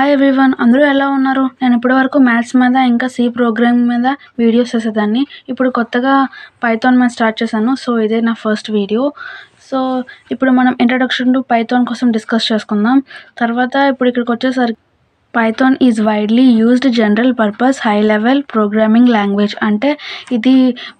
Hi everyone, అందరూ ఎలా ఉన్నారు? నేను ఇప్పటివరకు మ్యాథ్స్ మీద ఇంకా సి ప్రోగ్రామింగ్ మీద వీడియోస్ చేసేదాన్ని. ఇప్పుడు కొత్తగా పైథాన్ మీద స్టార్ట్ చేశాను. సో ఇదే నా ఫస్ట్ వీడియో. సో ఇప్పుడు మనం ఇంట్రడక్షన్ టు పైథాన్ కోసం డిస్కస్ చేసుకుందాం. తర్వాత ఇప్పుడు ఇక్కడికి వచ్చేసరికి Python is widely used general purpose high level programming language. అంటే ఇది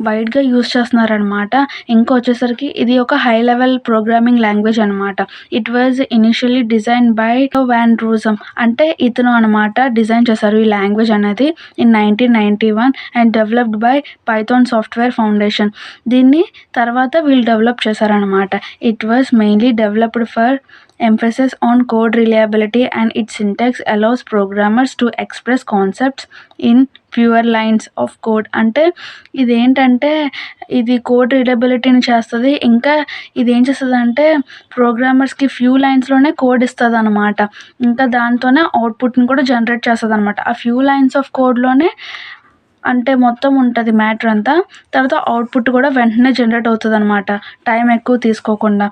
వైడ్గా యూజ్ చేస్తున్నారనమాట. ఇంకా వచ్చేసరికి ఇది ఒక హై లెవెల్ ప్రోగ్రామింగ్ లాంగ్వేజ్ అనమాట. It was initially design by van Rossum. అంటే ఇతను అనమాట డిజైన్ చేశారు ఈ లాంగ్వేజ్ అనేది in 1991 and developed by Python software foundation. దీన్ని తర్వాత వీళ్ళు డెవలప్ చేశారనమాట. It was mainly developed for emphasis on code reliability and its syntax allows programmers to express concepts in fewer lines of code. అంటే ఇదేంటంటే ఇది code రిలయబిలిటీని చేస్తుంది. ఇంకా ఇది ఏం చేస్తుంది అంటే ప్రోగ్రామర్స్కి ఫ్యూ లైన్స్లోనే కోడ్ ఇస్తుంది అనమాట. ఇంకా దాంతోనే అవుట్పుట్ని కూడా జనరేట్ చేస్తుంది అనమాట. ఆ ఫ్యూ లైన్స్ ఆఫ్ కోడ్లోనే అంటే మొత్తం ఉంటుంది మ్యాటర్ అంతా. తర్వాత అవుట్పుట్ కూడా వెంటనే జనరేట్ అవుతుంది అనమాట, టైం ఎక్కువ తీసుకోకుండా.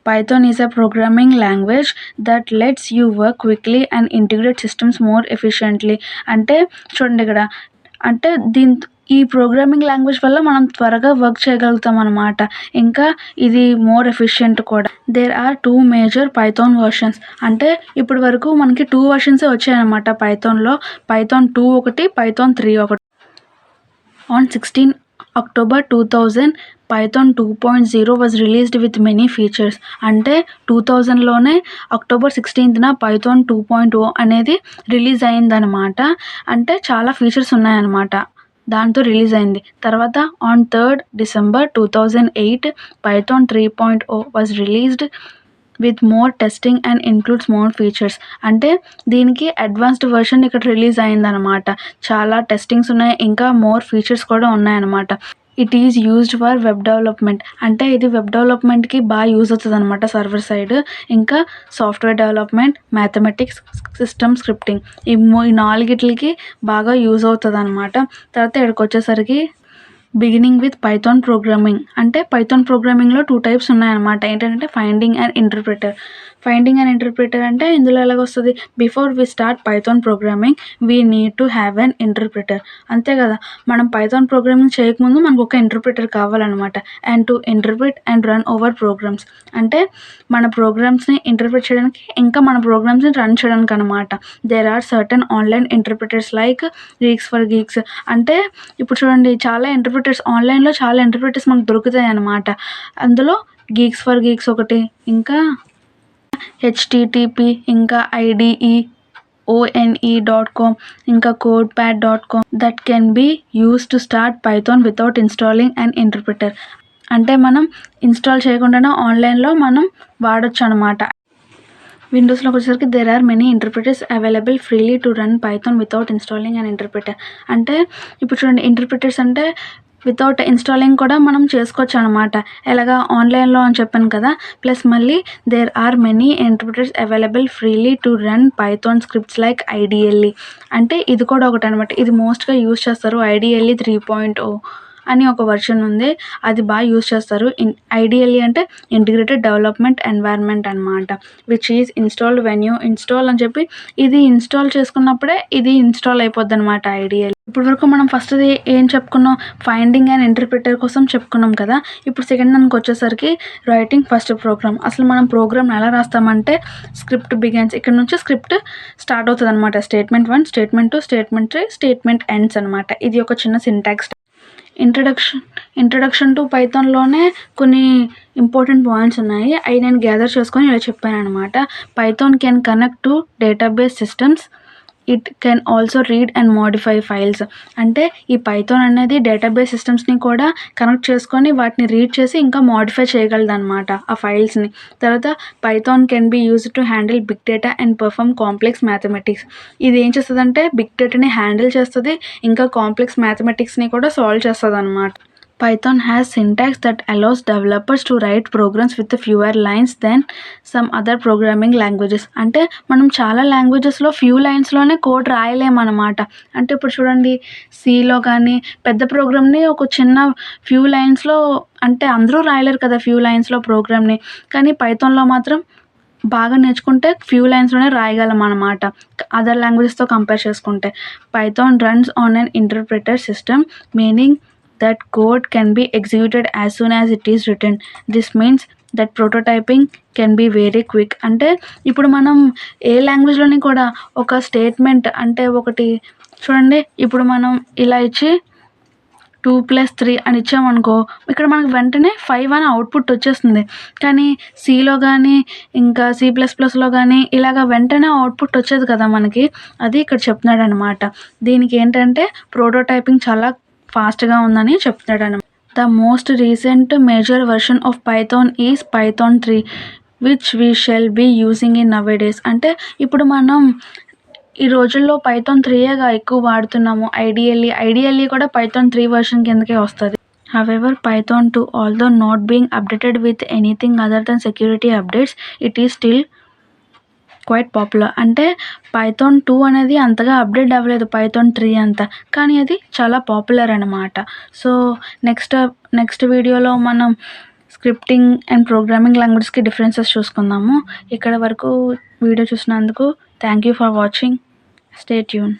Python is a programming language that lets you work quickly and integrate systems more efficiently. అంటే చూడండి ఇక్కడ, అంటే ఈ ప్రోగ్రామింగ్ లాంగ్వేజ్ వల్ల మనం త్వరగా వర్క్ చేయగలుగుతాం అనమాట. ఇంకా ఇది మోర్ ఎఫిషియెంట్ కూడా. There are 2 major Python versions. అంటే ఇప్పటి వరకు మనకి 2 వర్షన్సే వచ్చాయన్నమాట పైథాన్లో. పైథాన్ 2 ఒకటి, పైథాన్ 3 ఒకటి. On 16 October 2000 Python 2.0 was released with many features. అంటే 2000లోనే అక్టోబర్ 16న పైథాన్ 2.0 అనేది రిలీజ్ అయిందనమాట. అంటే చాలా ఫీచర్స్ ఉన్నాయన్నమాట, దాంతో రిలీజ్ అయింది. తర్వాత on 3rd December 2008 Python 3.0 was released with more testing and includes more features. అంటే దీనికి అడ్వాన్స్డ్ వర్షన్ ఇక్కడ రిలీజ్ అయిందనమాట. చాలా టెస్టింగ్స్ ఉన్నాయి, ఇంకా మోర్ ఫీచర్స్ కూడా ఉన్నాయన్నమాట. It is used for web development. అంటే ఇది వెబ్ డెవలప్మెంట్కి బాగా యూజ్ అవుతుంది అనమాట, సర్వర్ సైడ్. ఇంకా software development, mathematics, system scripting, ఈ 4గిట్లకి బాగా యూజ్ అవుతుంది అనమాట. తర్వాత ఇక్కడికి వచ్చేసరికి బిగినింగ్ విత్ పైథాన్ ప్రోగ్రామింగ్. అంటే పైథాన్ ప్రోగ్రామింగ్లో 2 టైప్స్ ఉన్నాయన్నమాట. ఏంటంటే finding and interpreter. Finding and interpreter అంటే ఇందులో ఎలాగొస్తుంది, before we start Python programming we need to have an interpreter. అంతే కదా, మనం పైథాన్ ప్రోగ్రామింగ్ చేయకముందు మనకు ఒక ఇంటర్ప్రిటర్ కావాలన్నమాట. And to interpret and run our programs. అంటే మన ప్రోగ్రామ్స్ని ఇంటర్ప్రిట్ చేయడానికి, ఇంకా మన ప్రోగ్రామ్స్ని రన్ చేయడానికి అనమాట. There are certain online interpreters like geeks for geeks. అంటే ఇప్పుడు చూడండి, చాలా ఇంటర్ప్రిటర్స్ ఆన్లైన్లో చాలా ఇంటర్ప్రిటర్స్ మనకు దొరుకుతాయి అన్నమాట. అందులో గీక్స్ ఫర్ గీక్స్ ఒకటి, ఇంకా HTTP, ఇంకా IDE, ONE.com, ఇంకా codepad.com that can be use to start Python without installing and interpreter. అంటే మనం ఇన్స్టాల్ చేయకుండానే ఆన్లైన్లో మనం వాడచ్చు అనమాట. విండోస్లోకి వచ్చేసరికి there are many interpreters available freely to run Python without installing and interpreter. అంటే ఇప్పుడు చూడండి, ఇంటర్ప్రిటర్స్ అంటే వితౌట్ ఇన్స్టాలింగ్ కూడా మనం చేసుకోవచ్చు అనమాట. ఎలాగా, ఆన్లైన్లో అని చెప్పాను కదా. ప్లస్ మళ్ళీ there are many interpreters available freely to run Python scripts like IDLE. అంటే ఇది కూడా ఒకటి అనమాట. ఇది మోస్ట్గా యూజ్ చేస్తారు. IDLE 3.0 అని ఒక వర్షన్ ఉంది, అది బాగా యూజ్ చేస్తారు. IDLE అంటే ఇంటిగ్రేటెడ్ డెవలప్మెంట్ ఎన్వైర్న్మెంట్ అనమాట, which is installed when you install అని చెప్పి ఇది ఇన్స్టాల్ చేసుకున్నప్పుడే ఇది ఇన్స్టాల్ అయిపోద్ది అనమాట IDLE. ఇప్పటి వరకు మనం ఫస్ట్ ఏం చెప్పుకున్నాం, ఫైండింగ్ అండ్ ఇంటర్ప్రిటర్ కోసం చెప్పుకున్నాం కదా. ఇప్పుడు సెకండ్ దానికి వచ్చేసరికి రైటింగ్ ఫస్ట్ ప్రోగ్రామ్. అసలు మనం ప్రోగ్రామ్ ఎలా రాస్తామంటే స్క్రిప్ట్ బిగిన్స్, ఇక్కడ నుంచి స్క్రిప్ట్ స్టార్ట్ అవుతుంది అనమాట. Statement 1, statement 2, statement 3, statement ends అనమాట. ఇది ఒక చిన్న సింటాక్స్. ఇంట్రడక్షన్ టు పైథాన్లోనే కొన్ని ఇంపార్టెంట్ పాయింట్స్ ఉన్నాయి, అవి నేను గ్యాదర్ చేసుకొని ఇలా చెప్పాను అనమాట. Python can connect to database systems. It can also read and modify files. అంటే ఈ పైథాన్ అనేది డేటాబేస్ సిస్టమ్స్ని కూడా కనెక్ట్ చేసుకొని వాటిని రీడ్ చేసి ఇంకా మోడిఫై చేయగలదు అనమాట ఆ ఫైల్స్ని. తర్వాత Python can be used to handle big data and perform complex mathematics. ఇది ఏం చేస్తుంది అంటే బిగ్ డేటాని హ్యాండిల్ చేస్తుంది, ఇంకా కాంప్లెక్స్ మ్యాథమెటిక్స్ని కూడా సాల్వ్ చేస్తుంది అనమాట. Python has syntax that allows developers to write programs with fewer lines than some other programming languages. అంటే మనం చాలా లాంగ్వేజెస్లో ఫ్యూ లైన్స్లోనే కోడ్ రాయలేమన్నమాట. అంటే ఇప్పుడు చూడండి, సిలో కానీ పెద్ద ప్రోగ్రామ్ని ఒక చిన్న ఫ్యూ లైన్స్లో, అంటే అందరూ రాయలేరు కదా ఫ్యూ లైన్స్లో ప్రోగ్రామ్ని, కానీ పైథాన్లో మాత్రం బాగా నేర్చుకుంటే ఫ్యూ లైన్స్‌లోనే రాయగలం అన్నమాట. అదర్ లాంగ్వేజెస్‌తో కంపేర్ చేసుకుంటే. Python runs on an interpreter system meaning that code can be executed as soon as it is written. This means that prototyping can be very quick. అంటే ఇప్పుడు మనం ఏ లాంగ్వేజ్‌లోని కూడా ఒక స్టేట్మెంట్ అంటే ఒకటి చూడండి, ఇప్పుడు మనం ఇలా ఇచ్చి 2+3 అని ఇచ్చామనుకో, ఇక్కడ మనకు వెంటనే 5 అని అవుట్‌పుట్ వచ్చేస్తుంది. కానీ సీలో గానీ, ఇంకా సి++లో గానీ ఇలాగ వెంటనే అవుట్‌పుట్ వచ్చేది కదా మనకి. అది ఇక్కడ చెప్తున్నాడనమాట. దీనికి ఏంటంటే ప్రోటోటైపింగ్ చాలా ఫాస్ట్‌గా ఉందని చెప్తున్నాడనమాట. The most recent major version of Python is Python 3 which we shall be using in nowadays. అంటే ఇప్పుడు మనం ఈ రోజుల్లో పైథాన్ 3గా ఎక్కువ వాడుతున్నాము. ఐడియల్లీ కూడా పైథాన్ 3 వెర్షన్ కిందకే వస్తది. However Python 2 although not being updated with anything other than security updates it is still quite popular. అంటే పైథాన్ 2 అనేది అంతగా అప్డేట్ అవ్వలేదు పైథాన్ 3 అంత. కానీ అది చాలా పాపులర్ అనమాట. సో నెక్స్ట్ వీడియోలో మనం స్క్రిప్టింగ్ అండ్ ప్రోగ్రామింగ్ లాంగ్వేజెస్‌కి డిఫరెన్సెస్ చూసుకుందాము. ఇక్కడ వరకు వీడియో చూసినందుకు thank you for watching. Stay tuned.